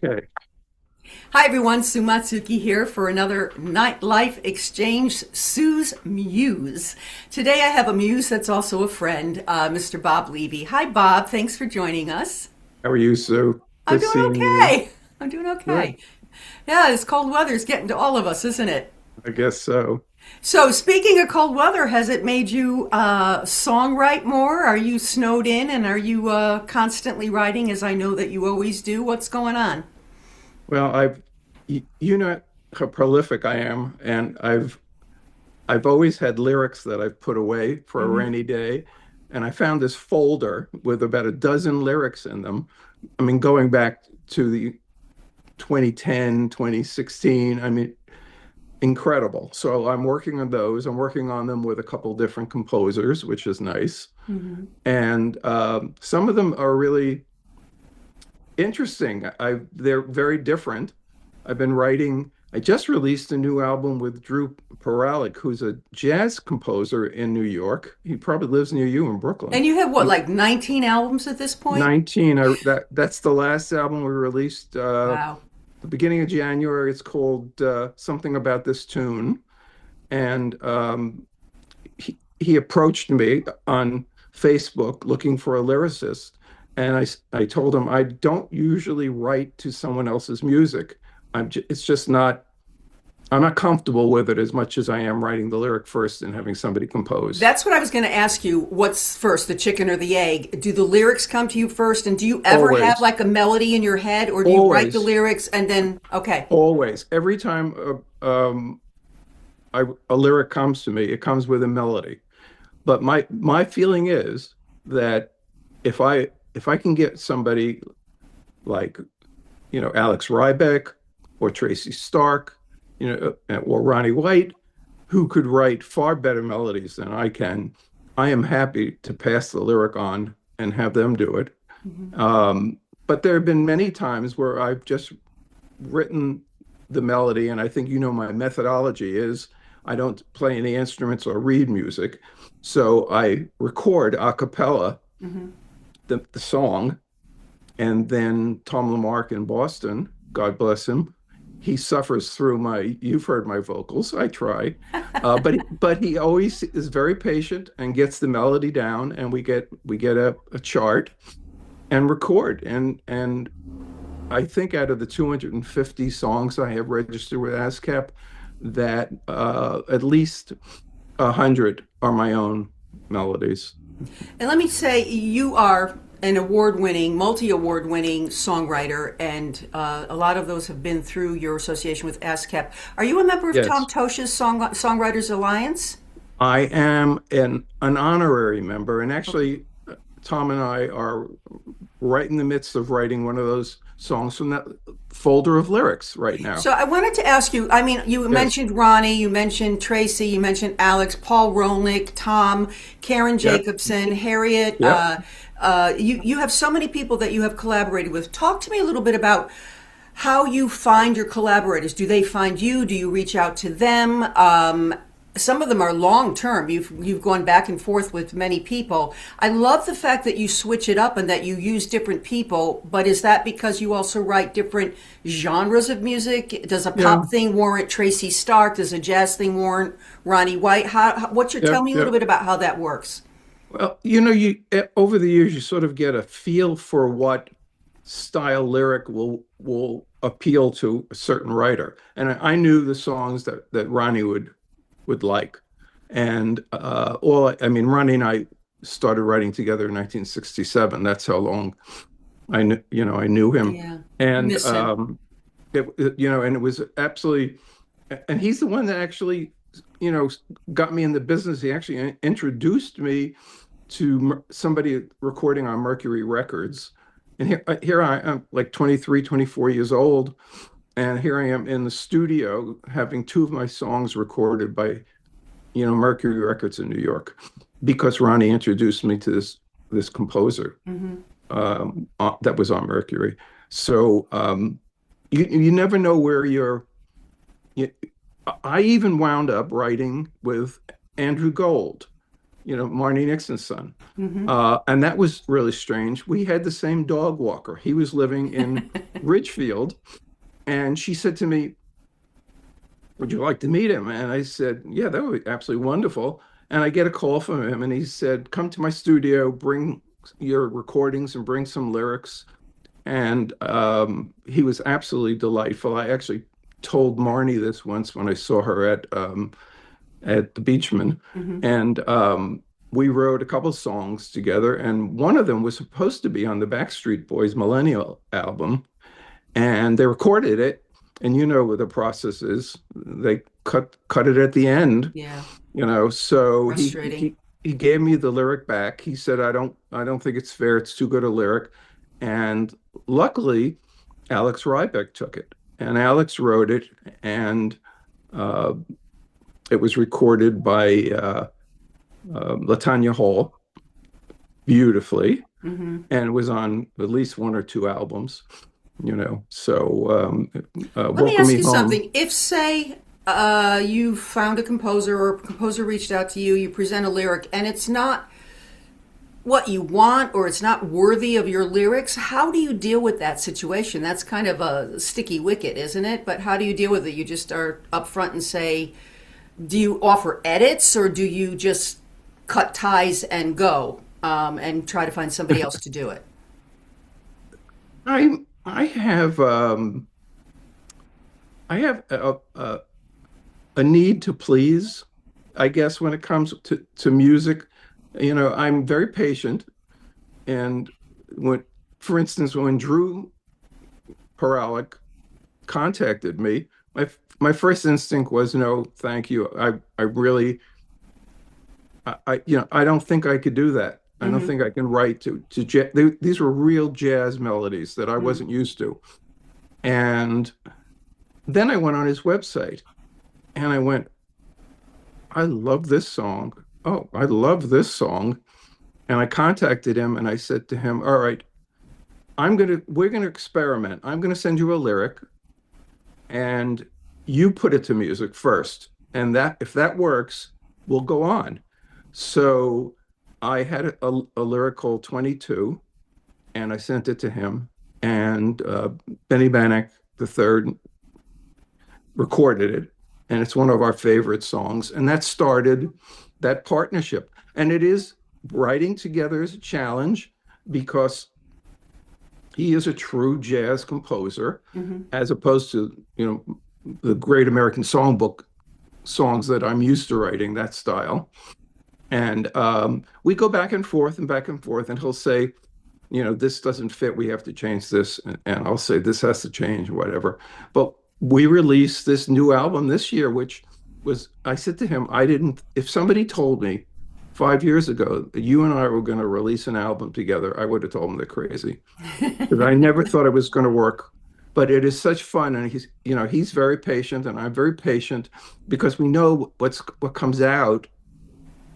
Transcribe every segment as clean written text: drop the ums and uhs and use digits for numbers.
Okay. Hi everyone, Sue Matsuki here for another Nightlife Exchange, Sue's Muse. Today I have a muse that's also a friend, Mr. Bob Levy. Hi Bob, thanks for joining us. How are you, Sue? I'm Good doing seeing you. okay. I'm doing okay. Good. Yeah, this cold weather's getting to all of us, isn't it? I guess so. So speaking of cold weather, has it made you songwrite more? Are you snowed in and are you constantly writing as I know that you always do? What's going on? Well, you know how prolific I am, and I've always had lyrics that I've put away for a rainy day, and I found this folder with about a dozen lyrics in them. I mean, going back to the 2010, 2016. I mean, incredible. So I'm working on those. I'm working on them with a couple different composers, which is nice. And some of them are really interesting. They're very different. I've been writing. I just released a new album with Drew Paralick, who's a jazz composer in New York. He probably lives near you in Brooklyn. And you have what, He, like 19 albums at this point? 19. That's the last album we released Wow. the beginning of January. It's called Something About This Tune. And he approached me on Facebook looking for a lyricist. And I told him I don't usually write to someone else's music. It's just not, I'm not comfortable with it as much as I am writing the lyric first and having somebody compose. That's what I was going to ask you. What's first, the chicken or the egg? Do the lyrics come to you first? And do you ever have Always, like a melody in your head, or do you write the always, lyrics and then, okay. always. Every time a lyric comes to me, it comes with a melody. But my feeling is that if I can get somebody like Alex Rybeck or Tracy Stark, or Ronnie White, who could write far better melodies than I can, I am happy to pass the lyric on and have them do it. But there have been many times where I've just written the melody, and I think my methodology is I don't play any instruments or read music. So I record a cappella the song, and then Tom Lamarck in Boston, God bless him, he suffers through you've heard my vocals, I try, but he always is very patient and gets the melody down, and we get a chart and record. And I think out of the 250 songs I have registered with ASCAP, that at least 100 are my own melodies. And let me say, you are an award-winning, multi-award-winning songwriter, and a lot of those have been through your association with ASCAP. Are you a member of Tom Yes, Tosh's Songwriters Alliance? I am an honorary member, and actually, Tom and I are right in the midst of writing one of those songs from that folder of lyrics right now. So I wanted to ask you, I mean, you Yes. mentioned Ronnie, you mentioned Tracy, you mentioned Alex, Paul Rolnick, Tom, Karen Yep. Jacobson, Harriet. Yep. You have so many people that you have collaborated with. Talk to me a little bit about how you find your collaborators. Do they find you? Do you reach out to them? Some of them are long term. You've gone back and forth with many people. I love the fact that you switch it up and that you use different people. But is that because you also write different genres of music? Does a Yeah. pop thing warrant Tracy Stark? Does a jazz thing warrant Ronnie White? What's your tell Yep. me a little Yep. bit about how that works? Well, over the years, you sort of get a feel for what style lyric will appeal to a certain writer, and I knew the songs that Ronnie would like, and I mean, Ronnie and I started writing together in 1967. That's how long I knew him, Yeah, and miss him. and it was absolutely, and he's the one that actually you know got me in the business. He actually introduced me to somebody recording on Mercury Records. And here I am, like 23, 24 years old. And here I am in the studio having two of my songs recorded by, Mercury Records in New York, because Ronnie introduced me to this composer that was on Mercury. So you never know where you, I even wound up writing with Andrew Gold, Marnie Nixon's son. And that was really strange. We had the same dog walker. He was living in Ridgefield, and she said to me, "Would you like to meet him?" And I said, "Yeah, that would be absolutely wonderful." And I get a call from him, and he said, "Come to my studio, bring your recordings and bring some lyrics." And he was absolutely delightful. I actually told Marnie this once when I saw her at the Beachman, Hmm. and we wrote a couple songs together. And one of them was supposed to be on the Backstreet Boys Millennial album, and they recorded it. And you know what the process is. They cut it at the end, Yeah, So frustrating. he gave me the lyric back. He said, I don't think it's fair. It's too good a lyric." And luckily, Alex Rybeck took it, and Alex wrote it, and uh, it was recorded by Latanya Hall beautifully, Hmm. and was on at least one or two albums. So Let me Welcome ask Me you Home. something. If, say, you found a composer or a composer reached out to you, you present a lyric, and it's not what you want or it's not worthy of your lyrics, how do you deal with that situation? That's kind of a sticky wicket, isn't it? But how do you deal with it? You just are upfront and say, do you offer edits or do you just cut ties and go and try to find somebody else to do it? I have a need to please, I guess, when it comes to music. I'm very patient. And when, for instance, when Drew Paralick contacted me, my first instinct was no, thank you. I really, I don't think I could do that. I don't Mm-hmm. think I can write these were real jazz melodies that I wasn't used to. And then I went on his website and I went, I love this song. Oh, I love this song. And I contacted him and I said to him, all right, we're gonna experiment. I'm gonna send you a lyric and you put it to music first. And that if that works, we'll go on. So I had a lyric called 22 and I sent it to him. And Benny Bannock the third recorded it. And it's one of our favorite songs. And that started that partnership. And it is writing together is a challenge because he is a true jazz composer, Mm-hmm. as opposed to, the great American Songbook songs that I'm used to writing, that style. And we go back and forth and back and forth, and he'll say, this doesn't fit. We have to change this. And I'll say, this has to change, whatever. But we released this new album this year, which I said to him, if somebody told me 5 years ago that you and I were going to release an album together, I would have told them they're crazy because I never thought it was going to work. But it is such fun, and he's very patient, and I'm very patient because we know what comes out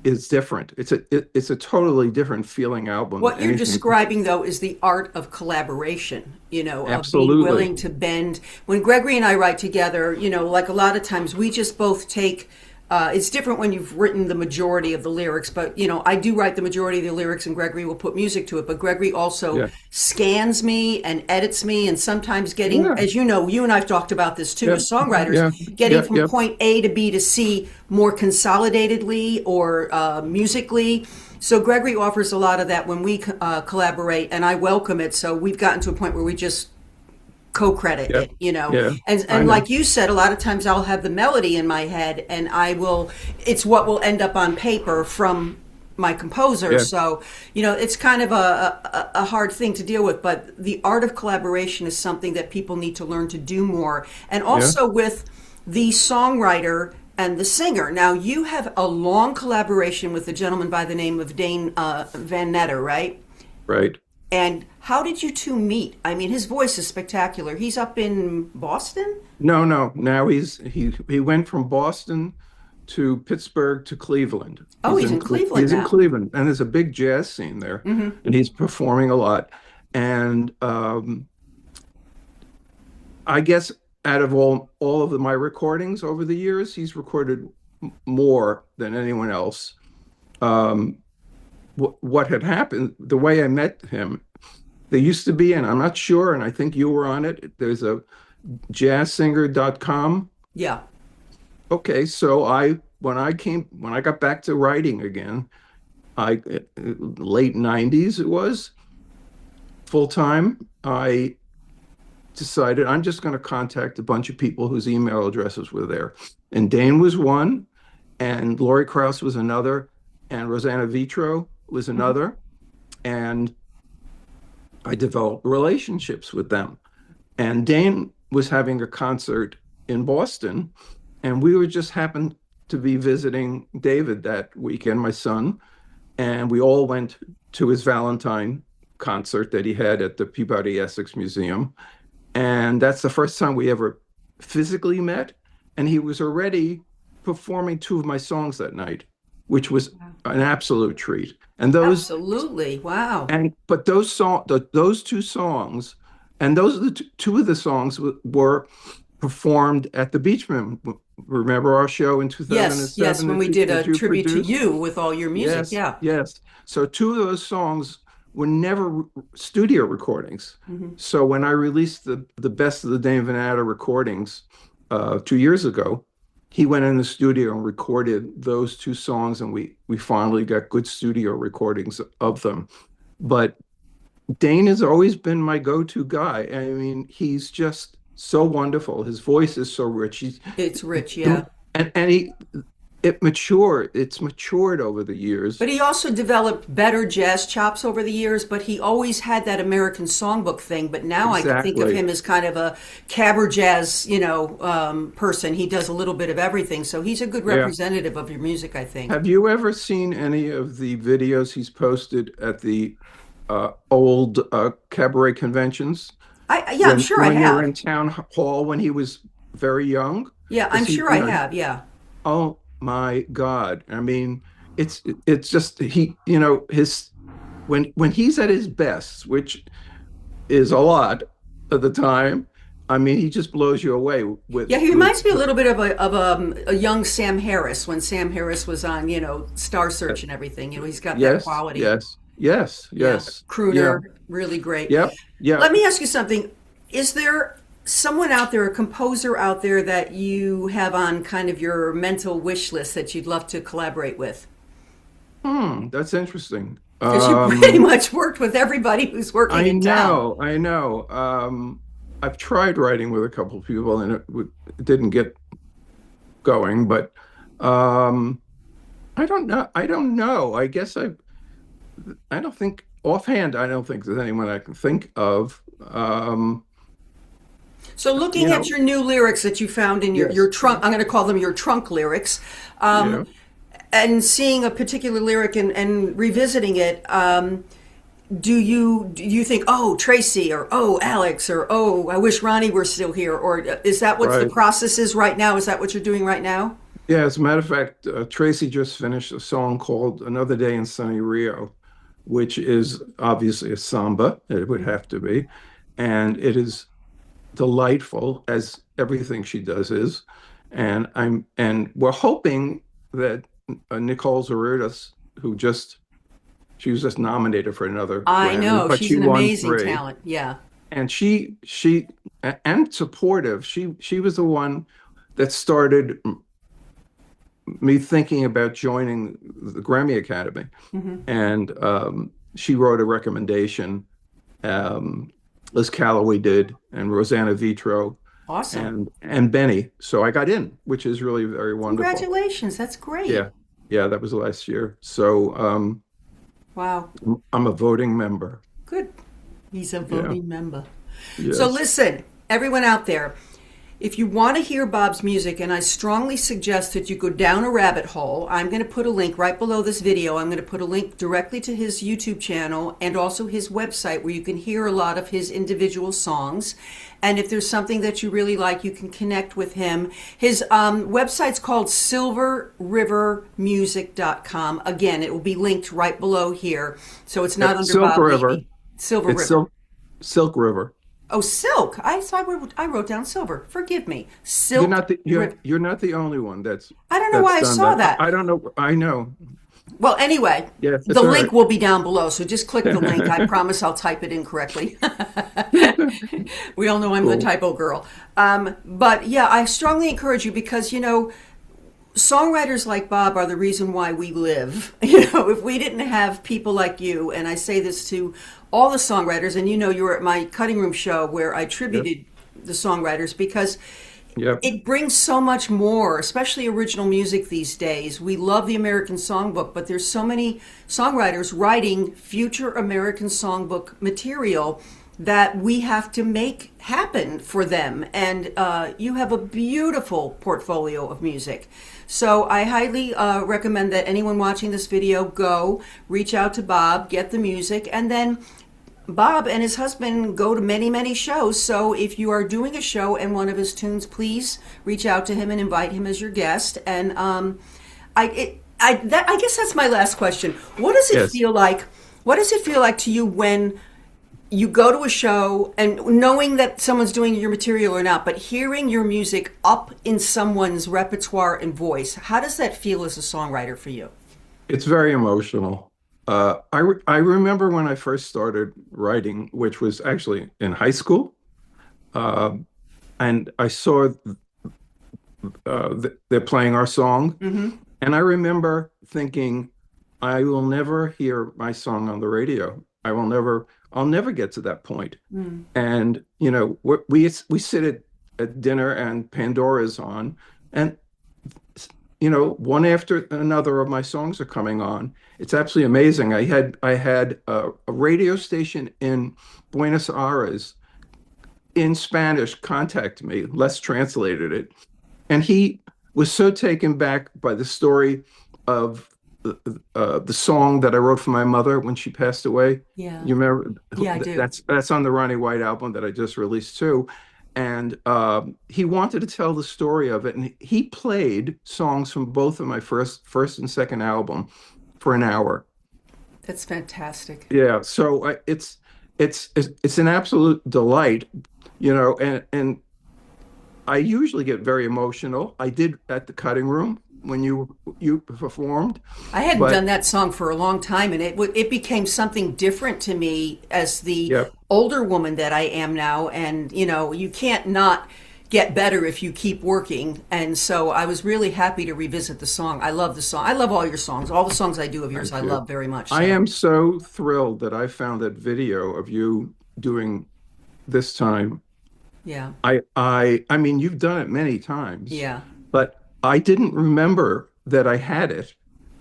is different. It's a totally different feeling album than What you're anything. describing, though, is the art of collaboration, of being Absolutely. willing to bend. When Gregory and I write together, like a lot of times we just both take, it's different when you've written the majority of the lyrics, but, I do write the majority of the lyrics and Gregory will put music to it. But Gregory also Yeah. scans me and edits me, and sometimes getting, Yeah. as you know, you and I've talked about this too Yeah. as songwriters, Yeah. getting Yeah. from Yeah. point A to B to C more consolidatedly or musically. So Gregory offers a lot of that when we collaborate, and I welcome it. So we've gotten to a point where we just co-credit Yeah. it. Yeah. And I like know. you said, a lot of times I'll have the melody in my head, and it's what will end up on paper from my composer. Yeah. So it's kind of a hard thing to deal with. But the art of collaboration is something that people need to learn to do more, and Yeah. also with the songwriter and the singer. Now, you have a long collaboration with a gentleman by the name of Dane Van Netter, right? Right. And how did you two meet? I mean, his voice is spectacular. He's up in Boston? No, no. Now he went from Boston to Pittsburgh to Cleveland. Oh, he's in Cleveland He's in now. Cleveland, and there's a big jazz scene there, and he's performing a lot. And I guess out of all of my recordings over the years, he's recorded more than anyone else. What had happened, the way I met him There used to be, and I'm not sure, and I think you were on it. There's a jazzsinger.com. Yeah. Okay, so when I got back to writing again, I late 90s it was full time. I decided I'm just going to contact a bunch of people whose email addresses were there. And Dane was one, and Lori Krause was another, and Rosanna Vitro was Mhm. another. And I developed relationships with them. And Dane was having a concert in Boston, and we were just happened to be visiting David that weekend, my son, and we all went to his Valentine concert that he had at the Peabody Essex Museum. And that's the first time we ever physically met. And he was already performing two of my songs that night, which was an absolute treat. And those Absolutely. Wow. and but those two songs, and those are the two of the songs were performed at the Beachman. Remember our show in Yes, yes, 2007 when we did a that you tribute to produced? you with all your music. Yes, Yeah. yes. So two of those songs were never studio recordings. Hmm. So when I released the best of the Dame Vanata recordings 2 years ago, he went in the studio and recorded those two songs, and we finally got good studio recordings of them. But Dane has always been my go-to guy. I mean, he's just so wonderful. His voice is so rich. He's It's rich, yeah. and it's matured over the years. But he also developed better jazz chops over the years, but he always had that American Songbook thing. But now I think of Exactly. him as kind of a cabaret jazz, person. He does a little bit of everything. So he's a good Yeah. representative of your music, I think. Have you ever seen any of the videos he's posted at the old cabaret conventions Yeah, I'm sure I when you were have. in town hall when he was very young? Yeah, I'm Is he, sure I have. Yeah. oh my God. I mean, it's just his when he's at his best, which is a lot of the time. I mean, he just blows you away Yeah, he with reminds me a little bit of a young Sam Harris when Sam Harris was on, Star Search and everything. He's got that yes, quality. yes, yes, Yeah, yes. Yeah, crooner, really great. yep, yeah. Let me ask you something. Is there someone out there, a composer out there that you have on kind of your mental wish list that you'd love to collaborate with? That's interesting. Because you pretty much worked with everybody who's working I in town. know, I know. I've tried writing with a couple of people and it didn't get going, but um, I don't know. I don't know. I don't think offhand, I don't think there's anyone I can think of. So You looking at know, your new lyrics that you found in your yes, trunk, I'm going to call them your trunk lyrics, yeah, and seeing a particular lyric and revisiting it, do you think, oh, Tracy, or oh, Alex, or oh, I wish Ronnie were still here, or is that what the right. process is right now? Is that what you're doing right now? Yeah, as a matter of fact, Tracy just finished a song called Another Day in Sunny Rio, which is obviously a samba, it would have to be. And it is delightful, as everything she does is. And we're hoping that Nicole Zaritas, she was just nominated for another I Grammy, know but she's she an won amazing three. talent. Yeah. And and supportive. She was the one that started me thinking about joining the Grammy Academy. Hmm. And she wrote a recommendation. Liz Calloway did, and Rosanna Vitro, Awesome. and Benny. So I got in, which is really very wonderful. Congratulations. That's great. Yeah, yeah, that was last year. So Wow. I'm a voting member. Good. He's a Yeah, voting member. So yes. listen, everyone out there, if you want to hear Bob's music, and I strongly suggest that you go down a rabbit hole, I'm going to put a link right below this video. I'm going to put a link directly to his YouTube channel and also his website where you can hear a lot of his individual songs. And if there's something that you really like, you can connect with him. His website's called silverrivermusic.com. Again, it will be linked right below here. So it's not under Silk Bob River. Levy. Silver It's River. Silk River. Oh, silk. I wrote down silver. Forgive me. Silk. You're not the only one I don't know that's why I done saw that. that. I don't know. I know. Well, anyway, Yes, the that's all link right. will be down below, so just click the link. I promise I'll type it in correctly. We all know I'm the Cool. typo girl. But yeah, I strongly encourage you because, songwriters like Bob are the reason why we live. If we didn't have people like you, and I say this to all the songwriters, and you were at my cutting room show where I Yep. tributed the songwriters because Yep. it brings so much more, especially original music these days. We love the American Songbook, but there's so many songwriters writing future American Songbook material that we have to make happen for them. And you have a beautiful portfolio of music. So I highly recommend that anyone watching this video go reach out to Bob, get the music, and then Bob and his husband go to many, many shows. So if you are doing a show and one of his tunes, please reach out to him and invite him as your guest. And I guess that's my last question. What does it Yes. feel like? What does it feel like to you when you go to a show and knowing that someone's doing your material or not, but hearing your music up in someone's repertoire and voice? How does that feel as a songwriter for you? It's very emotional. I remember when I first started writing, which was actually in high school, uh, and I saw they're playing our song, Mm-hmm. and I remember thinking, I will never hear my song on the radio. I'll never get to that point. Mm. And we sit at dinner and Pandora's on, and one after another of my songs are coming on. It's absolutely amazing. I had a radio station in Buenos Aires in Spanish contact me. Les translated it, and he was so taken back by the story of the song that I wrote for my mother when she passed away. Yeah. You remember? Yeah, I do. That's on the Ronnie White album that I just released too. And he wanted to tell the story of it, and he played songs from both of my first and second album for an hour. That's fantastic. Yeah, so it's an absolute delight, and I usually get very emotional. I did at the cutting room when you performed, I hadn't but done that song for a long time, and it became something different to me as the yeah, older woman that I am now. And you can't not get better if you keep working. And so I was really happy to revisit the song. I love the song. I love all your songs. All the songs I do of yours, I thank you. love very much. I So am so thrilled that I found that video of you doing this time. yeah, I mean, you've done it many times, yeah. but I didn't remember that I had it.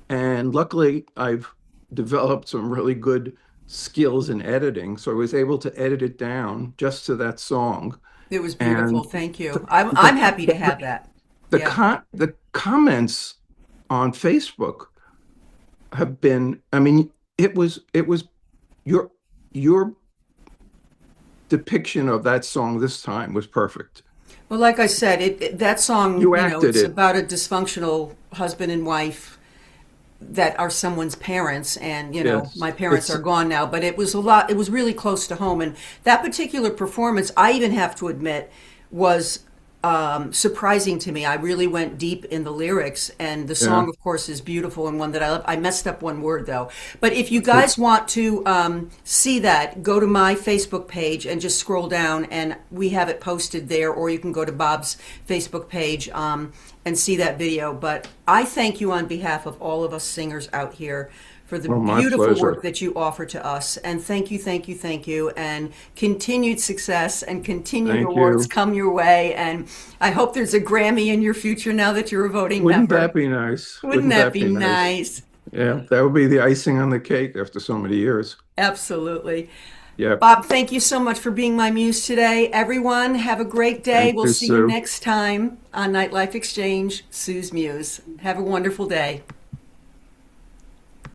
And luckily, I've developed some really good skills in editing, so I was able to edit it down just to that song. It was beautiful. And Thank you. the I'm happy to have that. Yeah. the comments on Facebook have been, I mean, it was your your depiction of that song this time was perfect. Well, like I said, that song, You acted it's it. about a dysfunctional husband and wife that are someone's parents, and Yes. my parents It's are gone now, but it was really close to home. And that particular performance, I even have to admit, was surprising to me. I really went deep in the lyrics, and the yeah. song, of course, is beautiful and one that I love. I messed up one word though. But if you guys want to see that, go to my Facebook page and just scroll down, and we have it posted there, or you can go to Bob's Facebook page and see that video. But I thank you on behalf of all of us singers out here for the Oh, my beautiful work pleasure. that you offer to us. And thank you, thank you, thank you. And continued success and continued Thank awards you. come your way. And I hope there's a Grammy in your future now that you're a voting Wouldn't that member. be nice? Wouldn't Wouldn't that that be be nice? nice? Yeah, that would be the icing on the cake after so many years. Absolutely. Yeah. Bob, thank you so much for being my muse today. Everyone, have a great day. Thank We'll you, see you Sue. next time on Nightlife Exchange, Sue's Muse. Have a wonderful day.